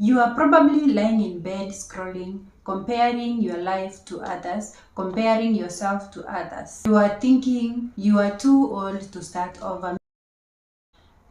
You are probably lying in bed scrolling, comparing your life to others, comparing yourself to others. You are thinking you are too old to start over.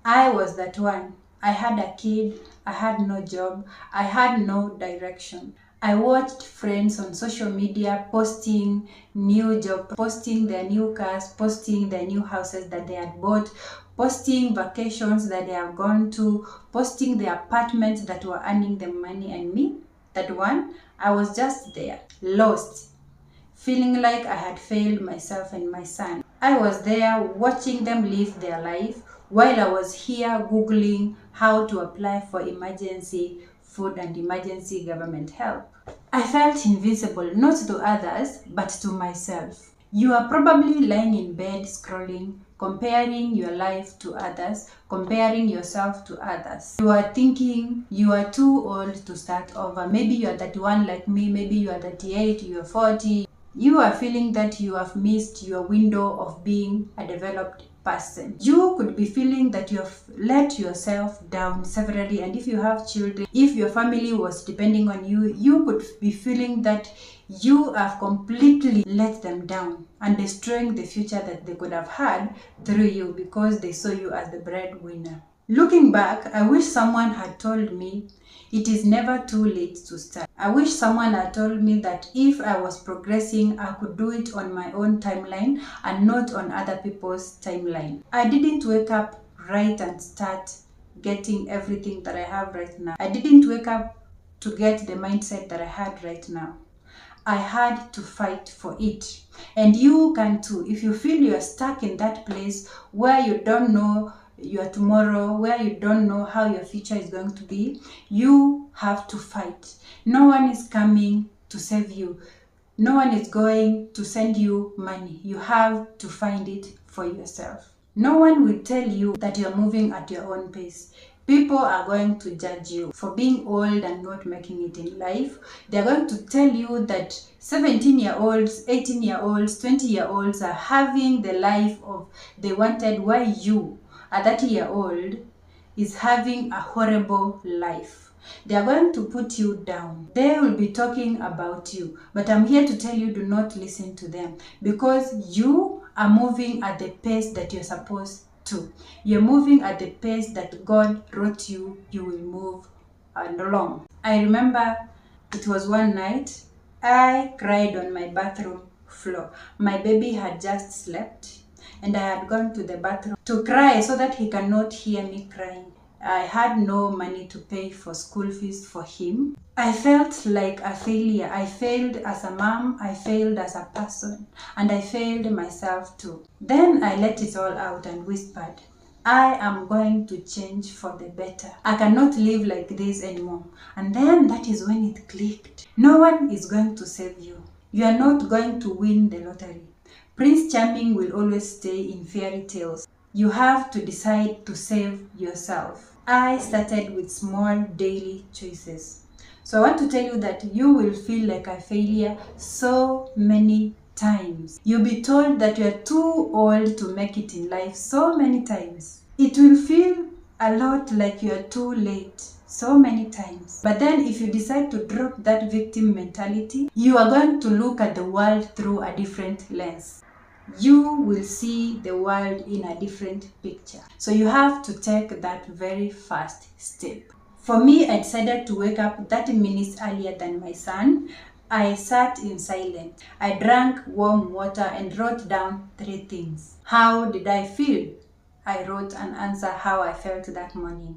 I was that one. I had a kid, I had no job, I had no direction. I watched friends on social media posting new jobs, posting their new cars, posting their new houses that they had bought, posting vacations that they have gone to, posting the apartments that were earning them money, and me, that one, I was just there, lost, feeling like I had failed myself and my son. I was there watching them live their life while I was here Googling how to apply for emergency food and emergency government help. I felt invisible, not to others, but to myself. You are probably lying in bed scrolling, comparing your life to others, comparing yourself to others. You are thinking you are too old to start over. Maybe you are 31 like me, maybe you are 38, you are 40. You are feeling that you have missed your window of being a developed person. You could be feeling that you have let yourself down severally, and if you have children, if your family was depending on you, you could be feeling that you have completely let them down and destroying the future that they could have had through you because they saw you as the breadwinner. Looking back, I wish someone had told me it is never too late to start. I wish someone had told me that if I was progressing, I could do it on my own timeline and not on other people's timeline. I didn't wake up right and start getting everything that I have right now. I didn't wake up to get the mindset that I had right now. I had to fight for it. And you can too. If you feel you are stuck in that place where you don't know your tomorrow, where you don't know how your future is going to be, you have to fight. No one is coming to save you. No one is going to send you money. You have to find it for yourself. No one will tell you that you're moving at your own pace. People are going to judge you for being old and not making it in life. They're going to tell you that 17-year-olds, 18-year-olds, 20-year-olds are having the life of they wanted, while you, a 30-year-old, is having a horrible life. They are going to put you down. They will be talking about you. But I'm here to tell you, do not listen to them, because you are moving at the pace that you're supposed to. You're moving at the pace that God wrote you will move along. I remember it was one night, I cried on my bathroom floor. My baby had just slept and I had gone to the bathroom to cry so that he cannot hear me crying. I had no money to pay for school fees for him. I felt like a failure. I failed as a mom, I failed as a person, and I failed myself too. Then I let it all out and whispered, I am going to change for the better. I cannot live like this anymore. And then that is when it clicked. No one is going to save you. You are not going to win the lottery. Prince Charming will always stay in fairy tales. You have to decide to save yourself. I started with small daily choices. So I want to tell you that you will feel like a failure so many times. You'll be told that you are too old to make it in life so many times. It will feel a lot like you are too late so many times. But then if you decide to drop that victim mentality, you are going to look at the world through a different lens. You will see the world in a different picture. So you have to take that very first step. For me, I decided to wake up 30 minutes earlier than my son. I sat in silence. I drank warm water and wrote down 3 things. How did I feel? I wrote an answer how I felt that morning.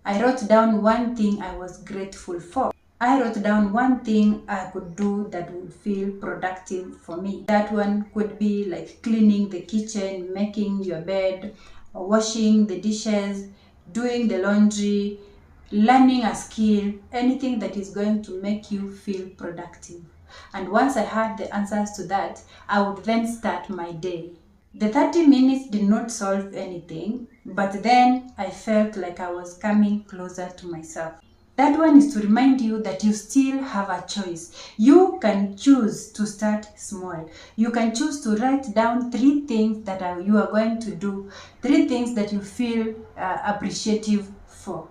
I wrote down 1 thing I was grateful for. I wrote down 1 thing I could do that would feel productive for me. That one could be like cleaning the kitchen, making your bed, washing the dishes, doing the laundry, learning a skill, anything that is going to make you feel productive. And once I had the answers to that, I would then start my day. The 30 minutes did not solve anything, but then I felt like I was coming closer to myself. That one is to remind you that you still have a choice. You can choose to start small. You can choose to write down 3 things that you are going to do, 3 things that you feel appreciative for,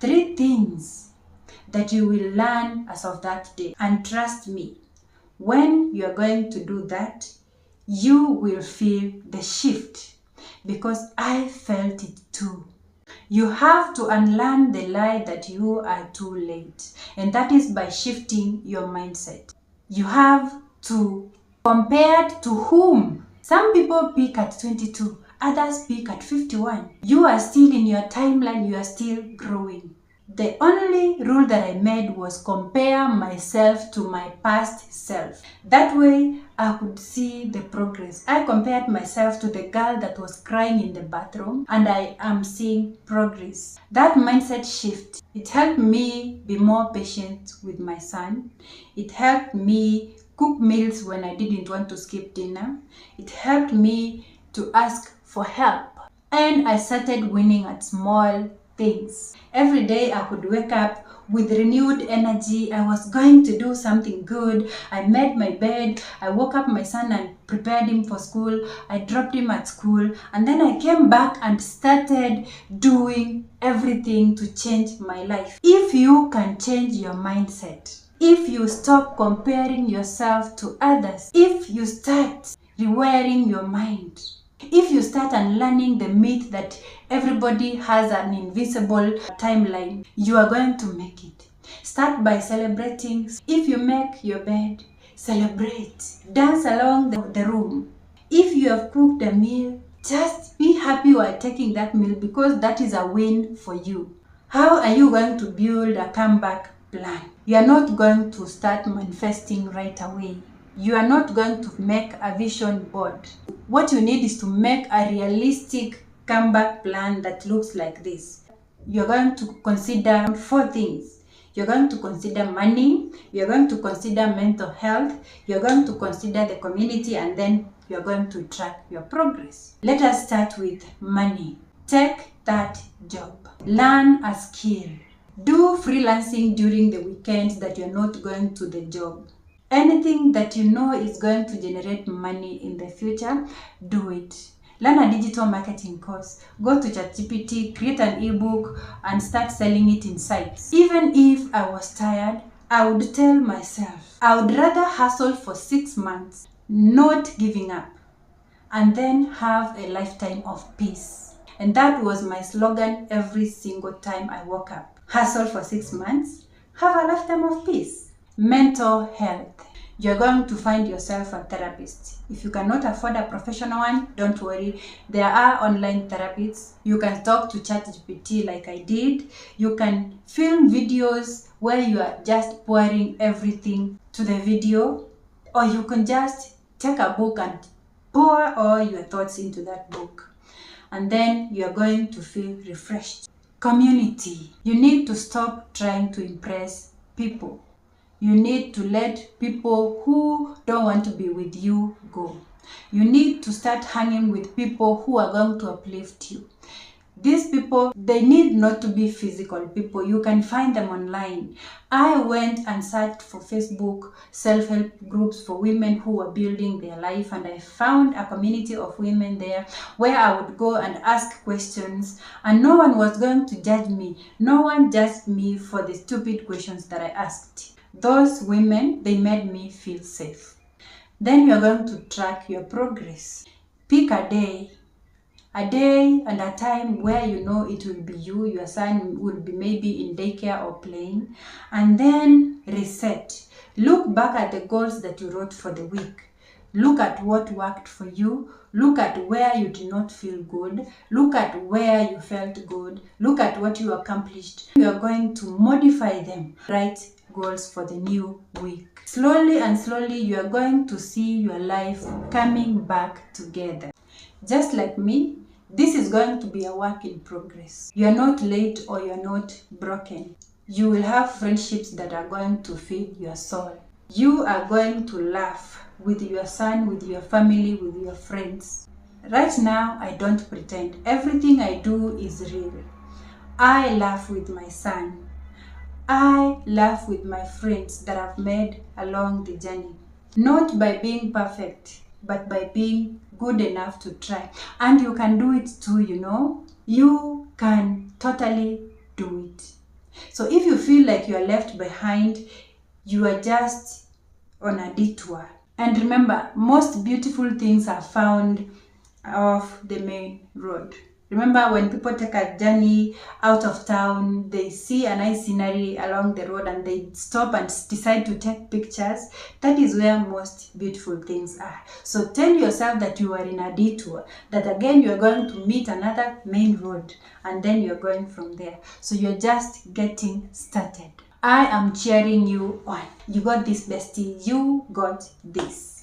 3 things that you will learn as of that day. And trust me, when you are going to do that, you will feel the shift, because I felt it too. You have to unlearn the lie that you are too late, and that is by shifting your mindset. You have to compare to whom? Some people peak at 22, others peak at 51. You are still in your timeline, you are still growing. The only rule that I made was compare myself to my past self. That way I could see the progress. I compared myself to the girl that was crying in the bathroom, and I am seeing progress. That mindset shift, it helped me be more patient with my son. It helped me cook meals when I didn't want to skip dinner. It helped me to ask for help. And I started winning at small things. Every day I could wake up with renewed energy. I was going to do something good. I made my bed. I woke up my son and prepared him for school. I dropped him at school. And then I came back and started doing everything to change my life. If you can change your mindset, if you stop comparing yourself to others, if you start rewiring your mind, if you start unlearning the myth that everybody has an invisible timeline, you are going to make it. Start by celebrating. If you make your bed, celebrate. Dance along the room. If you have cooked a meal, just be happy while taking that meal, because that is a win for you. How are you going to build a comeback plan? You are not going to start manifesting right away. You are not going to make a vision board. What you need is to make a realistic comeback plan that looks like this. You're going to consider 4 things. You're going to consider money, you're going to consider mental health, you're going to consider the community, and then you're going to track your progress. Let us start with money. Take that job. Learn a skill. Do freelancing during the weekends that you're not going to the job. Anything that you know is going to generate money in the future, do it. Learn a digital marketing course. Go to ChatGPT, create an ebook, and start selling it in sites. Even if I was tired, I would tell myself, I would rather hustle for 6 months, not giving up, and then have a lifetime of peace. And that was my slogan every single time I woke up. Hustle for 6 months, have a lifetime of peace. Mental health. You're going to find yourself a therapist. If you cannot afford a professional one, don't worry. There are online therapists. You can talk to ChatGPT like I did. You can film videos where you are just pouring everything to the video. Or you can just take a book and pour all your thoughts into that book. And then you are going to feel refreshed. Community. You need to stop trying to impress people. You need to let people who don't want to be with you go. You need to start hanging with people who are going to uplift you. These people, they need not to be physical people. You can find them online. I went and searched for Facebook self-help groups for women who are building their life, and I found a community of women there where I would go and ask questions, and no one was going to judge me. No one judged me for the stupid questions that I asked. Those women, they made me feel safe. Then you're going to track your progress. Pick a day and a time where you know it will be you, your son will be maybe in daycare or playing, and then reset. Look back at the goals that you wrote for the week. Look at what worked for you. Look at where you did not feel good. Look at where you felt good. Look at what you accomplished. You are going to modify them. Write goals for the new week. Slowly and slowly, you are going to see your life coming back together. Just like me, this is going to be a work in progress. You are not late or you are not broken. You will have friendships that are going to feed your soul. You are going to laugh with your son, with your family, with your friends. Right now, I don't pretend. Everything I do is real. I laugh with my son. I laugh with my friends that I've made along the journey. Not by being perfect, but by being good enough to try. And you can do it too, you know. You can totally do it. So if you feel like you are left behind, you are just on a detour. And remember, most beautiful things are found off the main road. Remember, when people take a journey out of town, they see a nice scenery along the road and they stop and decide to take pictures. That is where most beautiful things are. So tell yourself that you are in a detour, that again you are going to meet another main road, and then you're going from there. So you're just getting started. I am cheering you on. You got this, bestie. You got this.